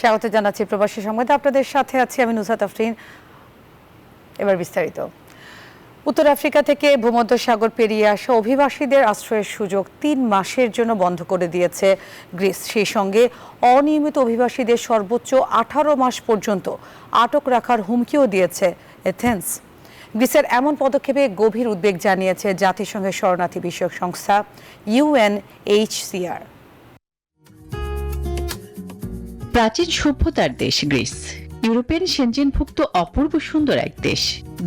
স্বাগত জানাচ্ছি প্রবাসী সংবাদে। আপনাদের সাথে আছি আমি নুসরাত আফরিন। এবার বিস্তারিত। উত্তর আফ্রিকা থেকে ভূমধ্যসাগর পেরিয়ে আসা অভিবাসীদের আশ্রয়ের সুযোগ ৩ মাসের জন্য বন্ধ করে দিয়েছে গ্রিস। সেই সঙ্গে অনিয়মিত অভিবাসীদের সর্বোচ্চ ১৮ মাস পর্যন্ত আটক রাখার হুমকিও দিয়েছে এথেন্স। গ্রিসের এমন পদক্ষেপে গভীর উদ্বেগ জানিয়েছে জাতিসংঘের শরণার্থী বিষয়ক সংস্থা UNHCR। প্রাচীন সভ্যতার দেশ গ্রিস ইউরোপের সেনজেনভুক্ত অপূর্ব সুন্দর এক দেশ।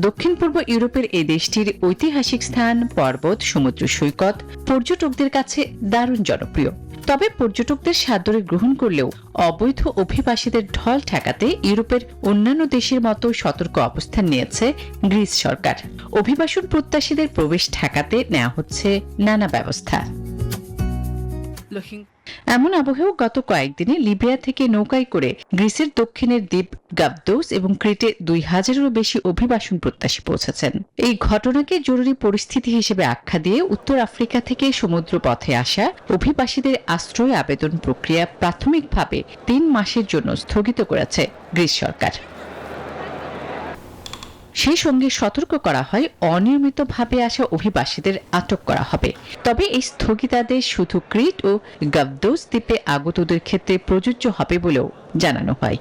দক্ষিণ পূর্ব ইউরোপের এই দেশটির ঐতিহাসিক স্থান, পর্বত, সমুদ্র সৈকত পর্যটকদের কাছে দারুণ জনপ্রিয়। তবে পর্যটকদের সাদরে গ্রহণ করলেও অবৈধ অভিবাসীদের ঢল ঠেকাতে ইউরোপের অন্যান্য দেশের মতো সতর্ক অবস্থান নিয়েছে গ্রিস সরকার। অভিবাসন প্রত্যাশীদের প্রবেশ ঠেকাতে নেওয়া হচ্ছে নানা ব্যবস্থা। এমন আবহেও গত কয়েকদিনে লিবিয়া থেকে নৌকায় করে গ্রিসের দক্ষিণের দ্বীপ গাবদোস এবং ক্রিটে ২,০০০-এরও বেশি অভিবাসন প্রত্যাশী পৌঁছেছেন। এই ঘটনাকে জরুরি পরিস্থিতি হিসেবে আখ্যা দিয়ে উত্তর আফ্রিকা থেকে সমুদ্র পথে আসা অভিবাসীদের আশ্রয় আবেদন প্রক্রিয়া প্রাথমিকভাবে ৩ মাসের জন্য স্থগিত করেছে গ্রিস সরকার। সেই সঙ্গে সতর্ক করা হয় অনিয়মিতভাবে আসা অভিবাসীদের আটক করা হবে। তবে এই স্থগিতাদেশ শুধু ক্রিট ও গাবদোস দ্বীপে আগতদের ক্ষেত্রে প্রযোজ্য হবে বলেও জানানো হয়।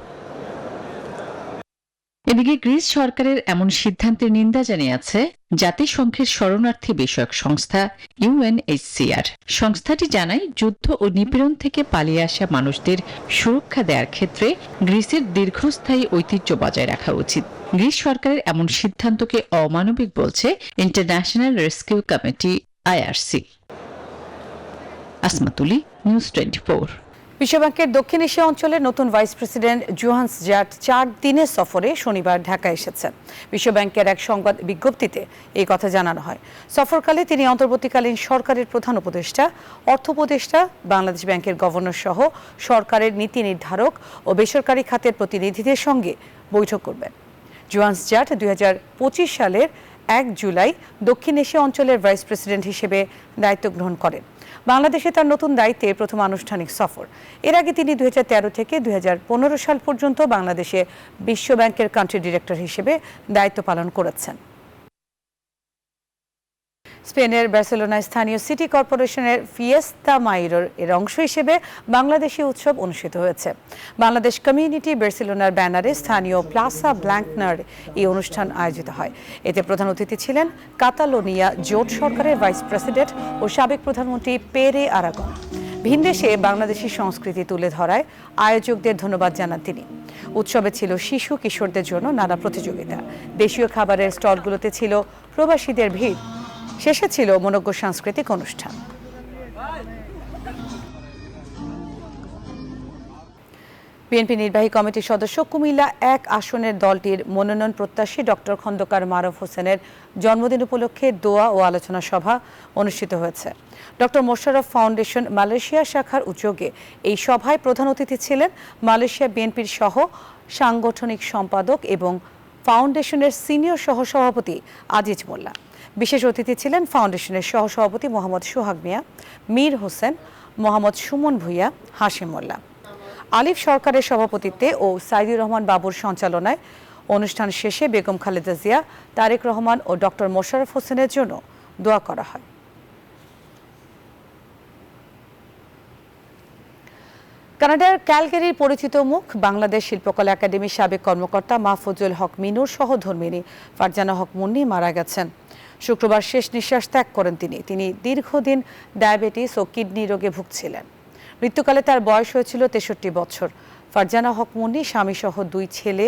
এদিকে গ্রিস সরকারের এমন সিদ্ধান্তের নিন্দা জানিয়েছে জাতিসংঘের শরণার্থী বিষয়ক সংস্থা UNHCR। সংস্থাটি জানায়, যুদ্ধ ও নিপীড়ন থেকে পালিয়ে আসা মানুষদের সুরক্ষা দেওয়ার ক্ষেত্রে গ্রিসের দীর্ঘস্থায়ী ঐতিহ্য বজায় রাখা উচিত। গ্রিস সরকারের এমন সিদ্ধান্তকে অমানবিক বলছে international rescue committee IRC। Asmatuli, news 24। বিশ্বব্যাংকের দক্ষিণ এশিয়া অঞ্চলের নতুন ভাইস প্রেসিডেন্ট জোহান্স জাট ৪ দিনের সফরে শনিবার ঢাকায় এসেছেন। বিশ্বব্যাংকের এক সংবাদ বিজ্ঞপ্তিতে এই কথা জানানো হয়। সফরকালে তিনি অন্তর্বর্তীকালীন সরকারের প্রধান উপদেষ্টা, অর্থ উপদেষ্টা, বাংলাদেশ ব্যাংকের গভর্নর সহ সরকারের নীতি নির্ধারক ও বেসরকারি খাতের প্রতিনিধিদের সঙ্গে বৈঠক করবেন। জোহান্স জাট ২০২৫ সালের ১ জুলাই দক্ষিণ এশিয়া অঞ্চলের ভাইস প্রেসিডেন্ট হিসেবে দায়িত্ব গ্রহণ করেন। বাংলাদেশে তার নতুন দায়িত্বে প্রথম আনুষ্ঠানিক সফর। এর আগে তিনি ২০১৩ থেকে ২০১৫ সাল পর্যন্ত বাংলাদেশে বিশ্বব্যাংকের কান্ট্রি ডিরেক্টর হিসেবে দায়িত্ব পালন করেছেন। স্পেনের বার্সেলোনায় স্থানীয় সিটি কর্পোরেশনের ফিয়েস্তা মাইরোর এর অংশ হিসেবে বাংলাদেশি উৎসব অনুষ্ঠিত হয়েছে। বাংলাদেশ কমিউনিটি বার্সেলোনার ব্যানারে স্থানীয় প্লাসা ব্ল্যাঙ্কনার এই অনুষ্ঠান আয়োজিত হয়। এতে প্রধান অতিথি ছিলেন কাতালোনিয়া জোট সরকারের ভাইস প্রেসিডেন্ট ও সাবেক প্রধানমন্ত্রী পেরে আরাগন। ভিনদেশে বাংলাদেশি সংস্কৃতি তুলে ধরায় আয়োজকদের ধন্যবাদ জানান তিনি। উৎসবে ছিল শিশু কিশোরদের জন্য নানা প্রতিযোগিতা। দেশীয় খাবারের স্টলগুলোতে ছিল প্রবাসীদের ভিড়। শেষে ছিল মনোজ্ঞ সাংস্কৃতিক অনুষ্ঠান। বিএনপি নির্বাহী কমিটির সদস্য কুমিল্লা ১ আসনের দলটির মনোনয়ন প্রত্যাশী ডক্টর খন্দকার মারুফ হোসেনের জন্মদিন উপলক্ষে দোয়া ও আলোচনা সভা অনুষ্ঠিত হয়েছে। ডক্টর মোশাররফ ফাউন্ডেশন মালয়েশিয়া শাখার উদ্যোগে এই সভায় প্রধান অতিথি ছিলেন মালয়েশিয়া বিএনপির সহ সাংগঠনিক সম্পাদক এবং ফাউন্ডেশনের সিনিয়র সহসভাপতি আজিজ মোল্লা। বিশেষ অতিথি ছিলেন ফাউন্ডেশনের সহসভাপতি মোহাম্মদ সোহাগ মিয়া, মীর হোসেন, মোহাম্মদ সুমন ভূঁইয়া, হাশিম মোল্লা। আলিফ সরকারের সভাপতিত্বে ও সাইদুর রহমান বাবুর সঞ্চালনায় অনুষ্ঠান শেষে বেগম খালেদা জিয়া, তারেক রহমান ও ডক্টর মোশাররফ হোসেনের জন্য দোয়া করা হয়। কানাডার ক্যালগারির পরিচিত মুখ বাংলাদেশ শিল্পকলা একাডেমির সাবেক কর্মকর্তা মাহফুজুল হক মিনুর সহধর্মিণী ফারজানা হক মুন্নি মারা গেছেন। শুক্রবার শেষ নিঃশ্বাস ত্যাগ করেন তিনি দীর্ঘদিন ডায়াবেটিস ও কিডনি রোগে ভুগছিলেন। মৃত্যুকালে তার বয়স হয়েছিল ৬৩ বছর। ফারজানা হক মুন্নি স্বামীসহ ২ ছেলে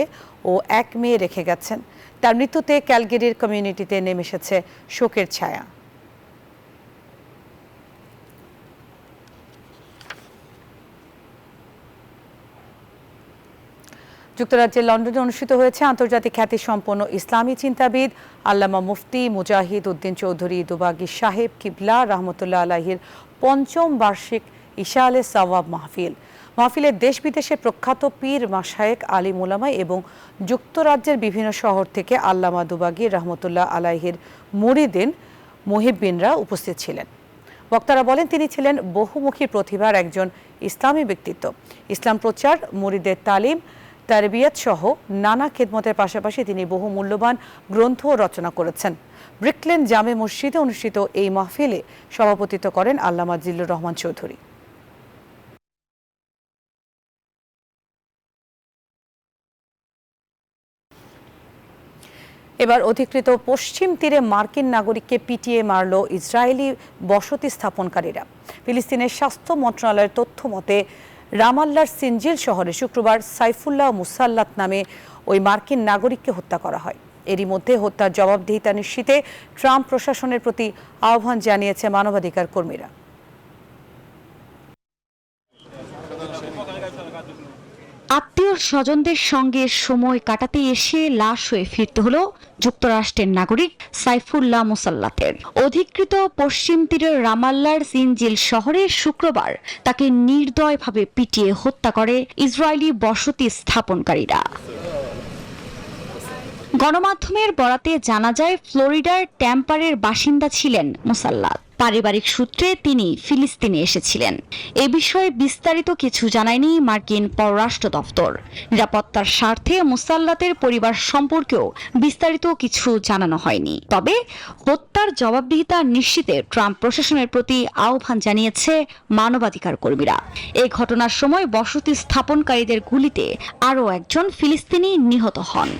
ও ১ মেয়ে রেখে গেছেন। তার মৃত্যুতে ক্যালগারির কমিউনিটিতে নেমে এসেছে শোকের ছায়া। যুক্তরাজ্যের লন্ডনে অনুষ্ঠিত হয়েছে আন্তর্জাতিক খ্যাতিসম্পন্ন ইসলামী চিন্তাবিদ আল্লামা মুফতি মুজাহিদ উদ্দিন চৌধুরী দুবাগী সাহেব কিবলা রহমতুল্লাহ আলাহির ৫ম বার্ষিক ইশাআলে সাওয়াব মাহফিল। মাহফিলে দেশ বিদেশের প্রখ্যাত পীর, মাশায়েখ, আলিম উলামা এবং যুক্তরাজ্যের বিভিন্ন শহর থেকে আল্লামা দুবাগী রহমতুল্লাহ আলাহির মুরিদিন মুহিব্বিনরা উপস্থিত ছিলেন। বক্তারা বলেন তিনি ছিলেন বহুমুখী প্রতিভার একজন ইসলামী ব্যক্তিত্ব। ইসলাম প্রচার, মুরিদের তালিম, তারবিয়াত সহ নানা খেদমতের পাশাপাশি তিনি বহু মূল্যবান গ্রন্থ রচনা করেছেন। ব্রিকলেন জামে মসজিদে অনুষ্ঠিত এই মাহফিলে সভাপতিত্ব করেন আল্লামা জিল্লুর রহমান চৌধুরী। এবার অধিকৃত পশ্চিম তীরে মার্কিন নাগরিককে পিটিয়ে মারল ইসরায়েলি বসতি স্থাপনকারীরা। ফিলিস্তিনের স্বাস্থ্য মন্ত্রণালয়ের তথ্য মতে রামাল্লার সিনজিল শহরে শুক্রবার সাইফুল্লাহ মুসাল্লাত নামে ওই মার্কিন নাগরিককে হত্যা করা হয়। এরই মধ্যে হত্যার জবাবদিহিতা নিশ্চিতে ট্রাম্প প্রশাসনের প্রতি আহ্বান জানিয়েছে মানবাধিকার কর্মীরা। আত্মীয় স্বজনদের সঙ্গে সময় কাটাতে এসে লাশ হয়ে ফিরতে হলো যুক্তরাষ্ট্রের নাগরিক সাইফুল্লাহ মুসাল্লাতের। অধিকৃত পশ্চিম তীরের রামাল্লার সিনজিল শহরে শুক্রবার তাকে নির্দয়ভাবে পিটিয়ে হত্যা করে ইসরায়েলি বসতি স্থাপনকারীরা। গণমাধ্যমের বরাতে জানা যায় ফ্লোরিডার ট্যাম্পারের বাসিন্দা ছিলেন মুসাল্লাত। পারিবারিক সূত্রে তিনি ফিলিস্তিনে এসেছিলেন। এ বিষয়ে বিস্তারিত কিছু জানায়নি মার্কিন পররাষ্ট্র দপ্তর। নিরাপত্তার স্বার্থে মুসাল্লাতের পরিবার সম্পর্কেও বিস্তারিত কিছু জানানো হয়নি। তবে হত্যার জবাবদিহিতা নিশ্চিতে ট্রাম্প প্রশাসনের প্রতি আহ্বান জানিয়েছে মানবাধিকার কর্মীরা। এই ঘটনার সময় বসতি স্থাপনকারীদের গুলিতে আরও একজন ফিলিস্তিনি নিহত হন।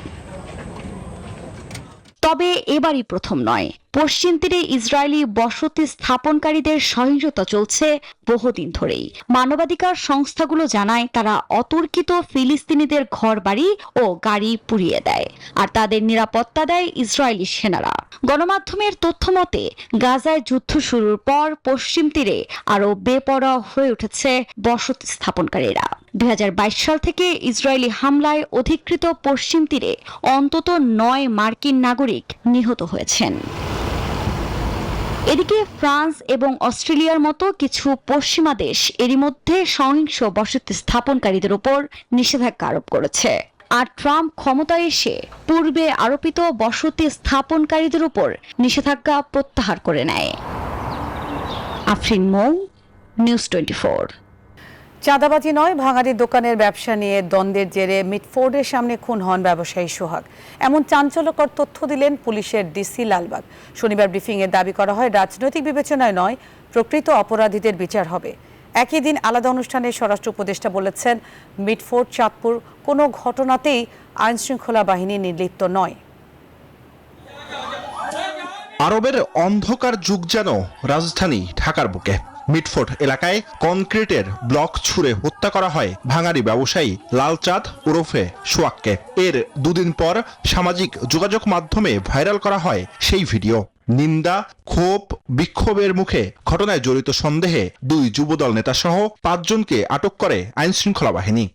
তবে এবারই প্রথম নয়। পশ্চিম তীরে ইসরায়েলি বসতি স্থাপনকারীদের সহিংসতা চলছে বহুদিন ধরেই। মানবাধিকার সংস্থাগুলো জানায় তারা অতর্কিত ফিলিস্তিনিদের ঘরবাড়ি ও গাড়ি পুড়িয়ে দেয়, আর তাদের নিরাপত্তা দেয় ইসরায়েলি সেনারা। গণমাধ্যমের তথ্য মতে গাজায় যুদ্ধ শুরুর পর পশ্চিম তীরে আরও বেপরোয়া হয়ে উঠেছে বসতি স্থাপনকারীরা। 2022 সাল থেকে ইসরায়েলি হামলায় অধিকৃত পশ্চিম তীরে অন্তত 9 মার্কিন নাগরিক নিহত হয়েছেন। এদিকে ফ্রান্স এবং অস্ট্রেলিয়ার মতো কিছু পশ্চিমা দেশ এরই মধ্যে সহিংস বসতি স্থাপনকারীদের উপর নিষেধাজ্ঞা আরোপ করেছে। আর ট্রাম্প ক্ষমতায় এসে পূর্বে আরোপিত বসতি স্থাপনকারীদের উপর নিষেধাজ্ঞা প্রত্যাহার করে নেয়। আফরিন মৌ, নিউজ 24। চাঁদাবাজি নয়, ভাঙাড়ি দোকানের ব্যবসা নিয়ে দ্বন্দ্বের জেরে মিটফোর্ডের সামনে খুন হন ব্যবসায়ী সোহাগ। এমন চাঞ্চল্যকর তথ্য দিলেন পুলিশের ডিসি লালবাগ। শনিবার ব্রিফিংয়ে দাবি করা হয় রাজনৈতিক বিবেচনায় নয়, প্রকৃত অপরাধীদের বিচার হবে। একই দিন আলাদা অনুষ্ঠানে স্বরাষ্ট্র উপদেষ্টা বলেছেন মিটফোর্ড, চাঁদপুর কোনো ঘটনাতেই আইনশৃঙ্খলা বাহিনী নির্লিপ্ত নয়। আরবের অন্ধকার যুগ যেন রাজধানী ঢাকার বুকে। মিটফোর্ড এলাকায় কনক্রিটের ব্লক ছুঁড়ে হত্যা করা হয় ভাঙাড়ি ব্যবসায়ী লালচাঁদ ওরফে সোহাগকে। এর দুদিন পর সামাজিক যোগাযোগ মাধ্যমে ভাইরাল করা হয় সেই ভিডিও। নিন্দা, ক্ষোভ, বিক্ষোভের মুখে ঘটনায় জড়িত সন্দেহে 2 যুবদল নেতাসহ 5 জনকে আটক করে আইনশৃঙ্খলা বাহিনী।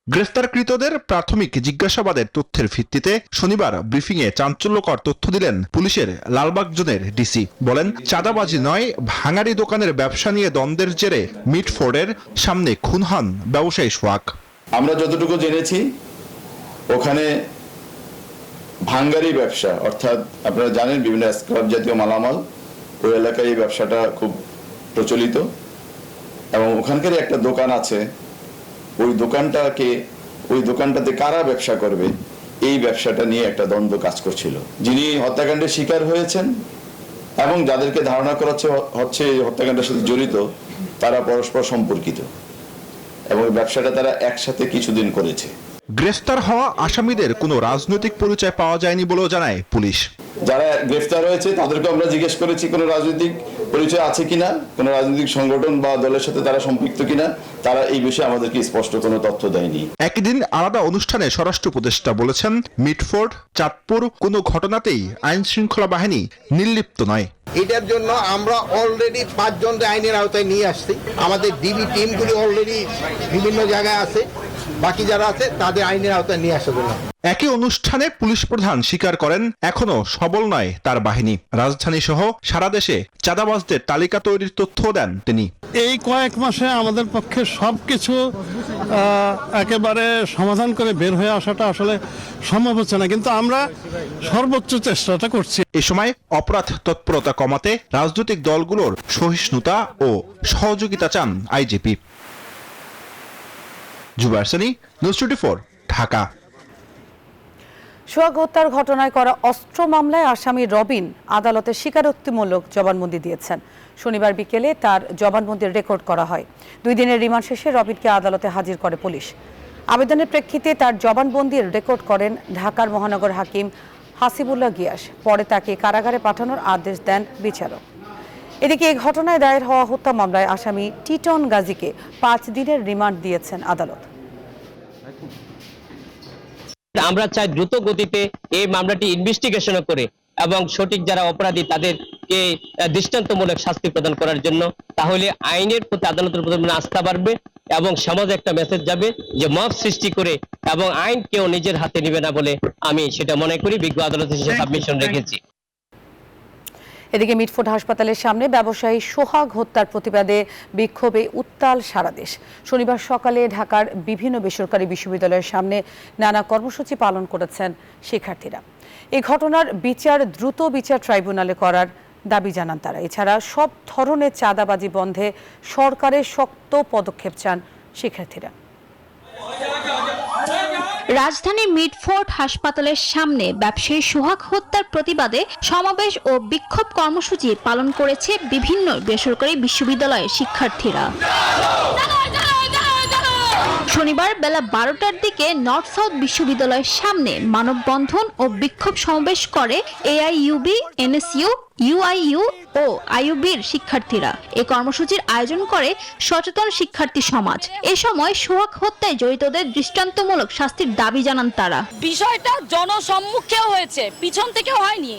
গ্রেফতারকৃতদের প্রাথমিক জিজ্ঞাসাবাদের তথ্যের ভিত্তিতে শনিবার ব্রিফিংয়ে চাঞ্চল্যকর তথ্য দিলেন পুলিশের লালবাগ জোনের ডিসি। বলেন চাঁদাবাজি নয়, ভাঙাড়ি দোকানের ব্যবসা নিয়ে দ্বন্দ্বের জেরে মিটফোর্ডের সামনে খুন হন ব্যবসায়ী সোহাগ। আমরা যতটুকু জেনেছি ওখানে ভাঙাড়ি ব্যবসা, অর্থাৎ আপনারা জানেন বিভিন্ন স্ক্র্যাপ জাতীয় মালামাল ওই এলাকায় এই ব্যবসাটা খুব প্রচলিত, এবং ওখানকার একটা দোকান আছে। ওই দোকানটাতে কারা ব্যবসা করবে এই ব্যবসাটা নিয়ে একটা দ্বন্দ্ব কাজ করছিল। যিনি হত্যাকাণ্ডের শিকার হয়েছেন এবং যাদেরকে ধারণা করা হচ্ছে এই হত্যাকাণ্ডের সাথে জড়িত তারা পরস্পর সম্পর্কিত, এবং ব্যবসাটা তারা একসাথে কিছুদিন করেছে। গ্রেফতার হওয়া আসামিদের কোনো রাজনৈতিক পরিচয় পাওয়া যায়নি বলেও জানায় পুলিশ। যারা গ্রেফতার হয়েছে তাদেরকে আমরা জিজ্ঞেস করেছি কোনো রাজনৈতিক পরিচয় আছে কিনা, কোনো রাজনৈতিক সংগঠন বা দলের সাথে তারা সম্পৃক্ত কিনা। তারা এই বিষয়ে আমাদেরকে স্পষ্ট কোনো তথ্য দেয়নি। একই দিন আলাদা অনুষ্ঠানে স্বরাষ্ট্র উপদেষ্টা বলেছেন মিটফোর্ড, চাঁদপুর কোনো ঘটনাতেই আইন শৃঙ্খলা বাহিনী নির্লিপ্ত নয়। এটার জন্য আমরা অলরেডি 5 জনকে আইনের আওতায় নিয়ে আসছি। আমাদের ডিবি টিমগুলি অলরেডি বিভিন্ন জায়গায় আছে, বাকি যারা আছে তাদের আইনের আওতায় নিয়ে আসার জন্য। একই অনুষ্ঠানে পুলিশ প্রধান স্বীকার করেন এখনো সবল নয় তার বাহিনী। রাজধানী সহ সারা দেশে চাঁদাবাজদের তালিকা তৈরির তথ্য দেন তিনি। এই কয়েক মাসে আমাদের পক্ষে সবকিছু একেবারে সমাধান করে বের হয়ে আসাটা আসলে সম্ভব হচ্ছে না, কিন্তু আমরা সর্বোচ্চ চেষ্টাটা করছি। এ সময় অপরাধ তৎপরতা কমাতে রাজনৈতিক দলগুলোর সহিষ্ণুতা ও সহযোগিতা চান আইজিপি। জুবায়ের সানি, নিউজ 24, ঢাকা। সোহাগ হত্যার ঘটনায় করা অস্ত্র মামলায় আসামি রবিন আদালতে স্বীকারোক্তিমূলক জবানবন্দি দিয়েছেন। শনিবার বিকেলে তার জবানবন্দির রেকর্ড করা হয়। 2 দিনের রিমান্ড শেষে রবিনকে আদালতে হাজির করে পুলিশ। আবেদনের প্রেক্ষিতে তার জবানবন্দির রেকর্ড করেন ঢাকার মহানগর হাকিম হাসিবুল্লাহ গিয়াস। পরে তাকে কারাগারে পাঠানোর আদেশ দেন বিচারক। এদিকে এই ঘটনায় দায়ের হওয়া হত্যা মামলায় আসামি টিটন গাজীকে 5 দিনের রিমান্ড দিয়েছেন আদালত। আমরা চাই দ্রুত গতিতে এই মামলাটি ইনভেস্টিগেশন করে এবং সঠিক যারা অপরাধী তাদেরকে দৃষ্টান্তমূলক শাস্তি প্রদান করার জন্য। তাহলে আইনের প্রতি আদালতের প্রতি আস্থা বাড়বে এবং সমাজে একটা মেসেজ যাবে যে মব সৃষ্টি করে এবং আইন কেউ নিজের হাতে নেবে না বলে আমি সেটা মনে করি। বিজ্ঞ আদালতে সাবমিশন রেখেছি। এদিকে মিটফোর্ড হাসপাতালের সামনে ব্যবসায়ী সোহাগ হত্যার প্রতিবাদে বিক্ষোভে উত্তাল সারা দেশ। শনিবার সকালে ঢাকার বিভিন্ন বেসরকারি বিশ্ববিদ্যালয়ের সামনে নানা কর্মসূচি পালন করেছেন শিক্ষার্থীরা। এই ঘটনার দ্রুত বিচার ট্রাইব্যুনালে করার দাবি জানান তারা। এছাড়া সব ধরনের চাঁদাবাজি বন্ধে সরকারের শক্ত পদক্ষেপ চান শিক্ষার্থীরা। রাজধানীর মিটফোর্ড হাসপাতালের সামনে ব্যবসায়ী সোহাগ হত্যার প্রতিবাদে সমাবেশ ও বিক্ষোভ কর্মসূচি পালন করেছে বিভিন্ন বেসরকারি বিশ্ববিদ্যালয়ের শিক্ষার্থীরা। শনিবার বেলা 12টার দিকে নর্থ সাউথ বিশ্ববিদ্যালয়ের সামনে মানববন্ধন ও বিক্ষোভ সমাবেশ করে এআইইউবি, এনএসইউ, ইউআইইউ ও আইইউবির শিক্ষার্থীরা। এই কর্মসূচির আয়োজন করে সচেতন শিক্ষার্থী সমাজ। এ সময় সোহাগ হত্যায় জড়িতদের দৃষ্টান্তমূলক শাস্তির দাবি জানান তারা। বিষয়টা জনসম্মুখেও হয়েছে, পিছন থেকেও হয়নি,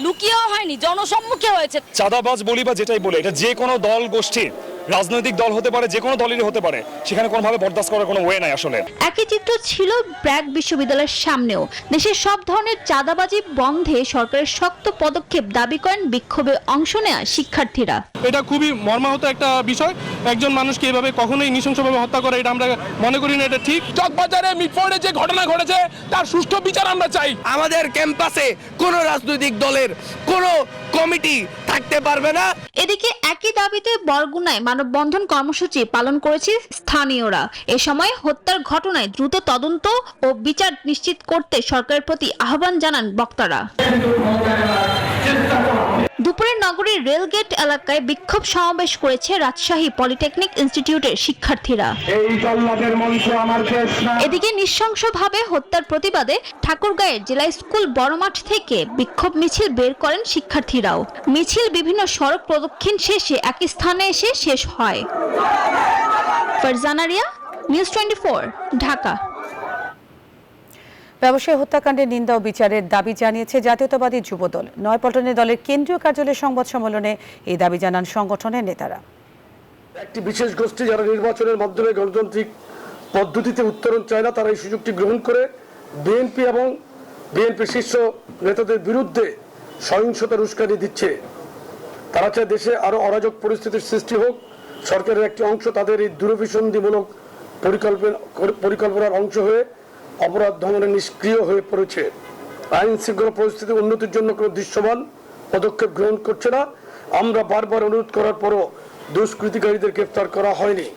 লুকিয়েও হয়নি, জনসম্মুখে হয়েছে। চাঁদাবাজ বলি বা যেটাই বলে, এটা যে কোনো দল গোষ্ঠীর রাজনৈতিক দল হতে পারে, যে কোনো দলেরই হতে পারে, সেখানে কোনোভাবে বরদাস্ত করার কোনো ওয়ে নাই আসলে। একই চিত্র ছিল ব্র্যাক বিশ্ববিদ্যালয়ের সামনেও। দেশের সব ধরনের চাঁদাবাজি বন্ধে সরকারের শক্ত পদক্ষেপ দাবি করেন বিক্ষোভে অংশ নেয়া শিক্ষার্থীরা। এটা খুবই মর্মাহত একটা বিষয়। একজন মানুষকে এভাবে কখনোই নৃশংসভাবে হত্যা করা, এটা আমরা মনে করি না এটা ঠিক। চকবাজারে মিটফোর্ডে যে ঘটনা ঘটেছে তার সুষ্ঠু বিচার আমরা চাই। আমাদের ক্যাম্পাসে কোনো রাজনৈতিক দলের কোনো কমিটি থাকতে পারবে না। এদিকে একই দাবিতে বরগুনায় মানববন্ধন কর্মসূচি পালন করেছে স্থানীয়রা। এ সময় হত্যার ঘটনায় দ্রুত তদন্ত ও বিচার নিশ্চিত করতে সরকারের প্রতি আহ্বান জানান বক্তারা। দুপুরে নগরীর রেলগেট এলাকায় বিক্ষোভ সমাবেশ করেছে রাজশাহী পলিটেকনিক ইনস্টিটিউটের শিক্ষার্থীরা। এদিকে নৃশংসভাবে হত্যার প্রতিবাদে ঠাকুরগাঁয়ের জেলা স্কুল বড়মাঠ থেকে বিক্ষোভ মিছিল বের করেন শিক্ষার্থীরাও। মিছিল বিভিন্ন সড়ক প্রদক্ষিণ শেষে একই স্থানে এসে শেষ হয়। ফারজানা রিয়া, নিউজ 24, ঢাকা। ব্যবসায়ী হত্যাকাণ্ডের নিন্দা ও বিচারের দাবি জানিয়েছে জাতীয়তাবাদী যুবদল। নয়াপল্টনে দলের কেন্দ্রীয় কার্যালয়ের সংবাদ সম্মেলনে এই দাবি জানান সংগঠনের নেতারা। একটি বিশেষ গোষ্ঠী যারা নির্বাচনের মাধ্যমে গণতান্ত্রিক পদ্ধতিতে উত্তরণ চায় না, তারা এই সুযোগটি গ্রহণ করে বিএনপি এবং বিএনপির শীর্ষ নেতাদের বিরুদ্ধে সহিংসতার উস্কানি দিচ্ছে। তারা চায় দেশে আরো অরাজক পরিস্থিতির সৃষ্টি হোক। সরকারের একটি অংশ তাদের এই দূরভিসন্ধিমূলক পরিকল্পনার অংশ হয়ে অপরাধ দমনে নিষ্ক্রিয় হয়ে পড়েছে। আইন শৃঙ্খলা পরিস্থিতির উন্নতির জন্য কোনো দৃশ্যমান পদক্ষেপ গ্রহণ করছে না। আমরা বারবার অনুরোধ করার পরও দুষ্কৃতিকারীদের গ্রেফতার করা হয়নি।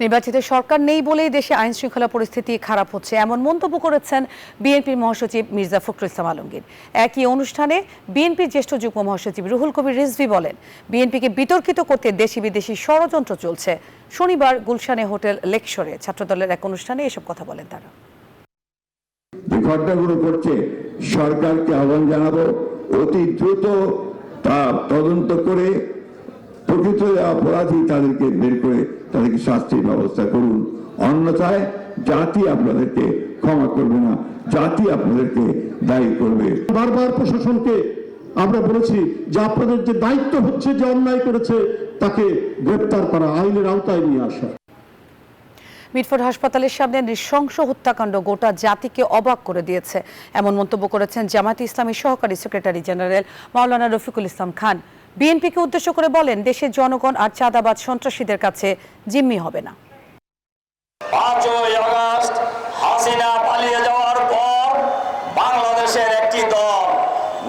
নির্বাচিত সরকার নেই বলেই দেশে আইন শৃঙ্খলা পরিস্থিতি খারাপ হচ্ছে, এমন মন্তব্য করেছেন বিএনপির মহাসচিব মির্জা ফখরুল ইসলাম আলমগীর। একই অনুষ্ঠানে বিএনপির জ্যেষ্ঠ যুগ্ম মহাসচিব রুহুল কবির রিজভী বলেন, বিএনপিকে বিতর্কিত করতে দেশি বিদেশি ষড়যন্ত্র চলছে। শনিবার গুলশানে হোটেল লেকশোরে ছাত্রদলের এক অনুষ্ঠানে এসব কথা বলেন তারা। যে ঘটনাগুলো করছে, সরকারকে আহ্বান জানাবো অতি দ্রুত তা তদন্ত করে প্রকৃত অপরাধী তাদেরকে বের করে তাদেরকে শাস্তির ব্যবস্থা করুন। অন্যথায় জাতি আপনাদেরকে ক্ষমা করবে না, জাতি আপনাদেরকে দায়ী করবে। বারবার প্রশাসনকে আমরা বলেছি যে আপনাদের যে দায়িত্ব হচ্ছে যে অন্যায় করেছে তাকে গ্রেফতার করা, আইনের আওতায় নিয়ে আসা। মিটফোর্ড হাসপাতালের সামনে নৃশংস হত্যাকাণ্ড গোটা জাতিকে অবাক করে দিয়েছে, এমন মন্তব্য করেছেন জামায়াতে ইসলামীর সহকারী সেক্রেটারি জেনারেল মাওলানা রফিকুল ইসলাম খান। বিএনপিকে উদ্দেশ্য করে বলেন, দেশের জনগণ আর চাঁদাবাজ সন্ত্রাসীদের কাছে জিম্মি হবে না। 5ই আগস্ট হাসিনা পালিয়ে যাওয়ার পর বাংলাদেশের একটি দল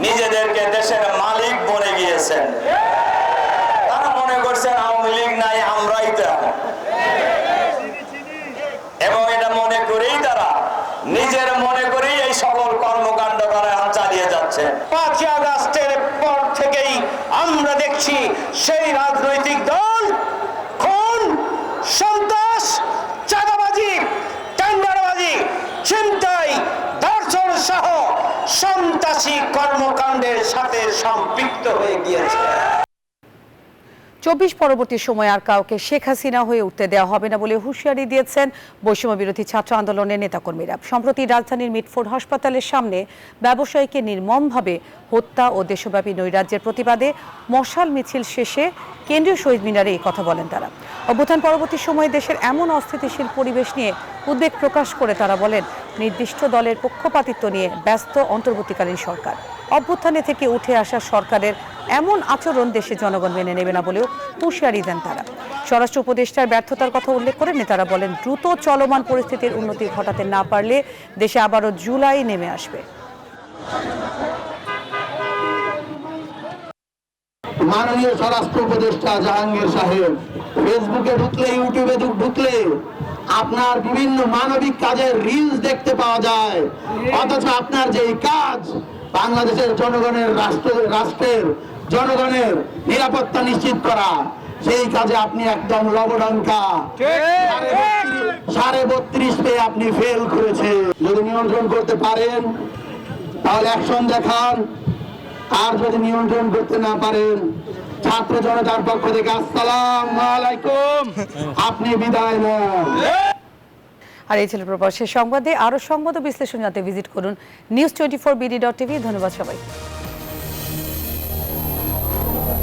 নিজেদেরকে দেশের মালিক বলে গিয়েছেন। তারা মনে করছেন আওয়ামী লীগ নাই, আমরাই তো এখন। এবং এটা মনে করেই তারা নিজের মনে করেই এই সকল কর্মকাণ্ড তারা চালিয়ে যাচ্ছে। 5ই আগস্টের পর থেকেই আমরা দেখছি সেই রাজনৈতিক দল খুন, সন্ত্রাস, চাঁদাবাজি, টেন্ডারবাজি, ছিনতাই, ধর্ষণ সহ সন্ত্রাসী কর্মকাণ্ডের সাথে সম্পৃক্ত হয়ে গিয়েছে। 24 পরবর্তী সময় আর কাউকে শেখ হাসিনা হয়ে উঠতে দেওয়া হবে না বলে হুঁশিয়ারি দিয়েছেন বৈষম্য বিরোধী ছাত্র আন্দোলনের নেতাকর্মীরা। সম্প্রতি রাজধানীর মিটফোর্ড হাসপাতালের সামনে ব্যবসায়ীকে নির্মমভাবে হত্যা ও দেশব্যাপী নৈরাজ্যের প্রতিবাদে মশাল মিছিল শেষে কেন্দ্রীয় শহীদ মিনারে এই কথা বলেন তারা। অভ্যুত্থান পরবর্তী সময়ে দেশের এমন অস্থিতিশীল পরিবেশ নিয়ে উদ্বেগ প্রকাশ করে তারা বলেন, নির্দিষ্ট দলের পক্ষপাতিত্ব নিয়ে ব্যস্ত অন্তর্বর্তীকালীন সরকার। অভ্যুত্থানে থেকে উঠে আসা সরকারের এমন আচরণ দেশের জনগণ মেনে নেবে না বলেও হুঁশিয়ারি দেন তারা। স্বরাষ্ট্র উপদেষ্টার ব্যর্থতার কথা উল্লেখ করে নেতারা বলেন, দ্রুত চলমান পরিস্থিতির উন্নতি ঘটাতে না পারলে দেশে আবারও জুলাই নেমে আসবে। মাননীয় স্বরাষ্ট্র উপদেষ্টা জাহাঙ্গীর সাহেব ফেসবুকে ঢুকলে, ইউটিউবে ঢুকলে আপনার বিভিন্ন মানবিক কাজের রিলস দেখতে পাওয়া যায়, অথচ আপনার যেই কাজ বাংলাদেশের জনগণের রাষ্ট্রের জনগণের নিরাপত্তা নিশ্চিত করা, সেই কাজে আপনি একদম লবডঙ্কা 32.5 পেয়ে আপনি ফেল করেছেন। যদি নিয়ন্ত্রণ করতে পারেন তাহলে অ্যাকশন দেখান, আর যদি নিয়ন্ত্রণ করতে না পারেন ছাত্র জনতার পক্ষ থেকে আসসালামু আলাইকুম, আপনি বিদায় নেন। আর এই ছিল প্রবাসের সংবাদে। আরো সংবাদ ও বিশ্লেষণ জানতে ভিজিট করুন news24bd.tv। ধন্যবাদ সবাই।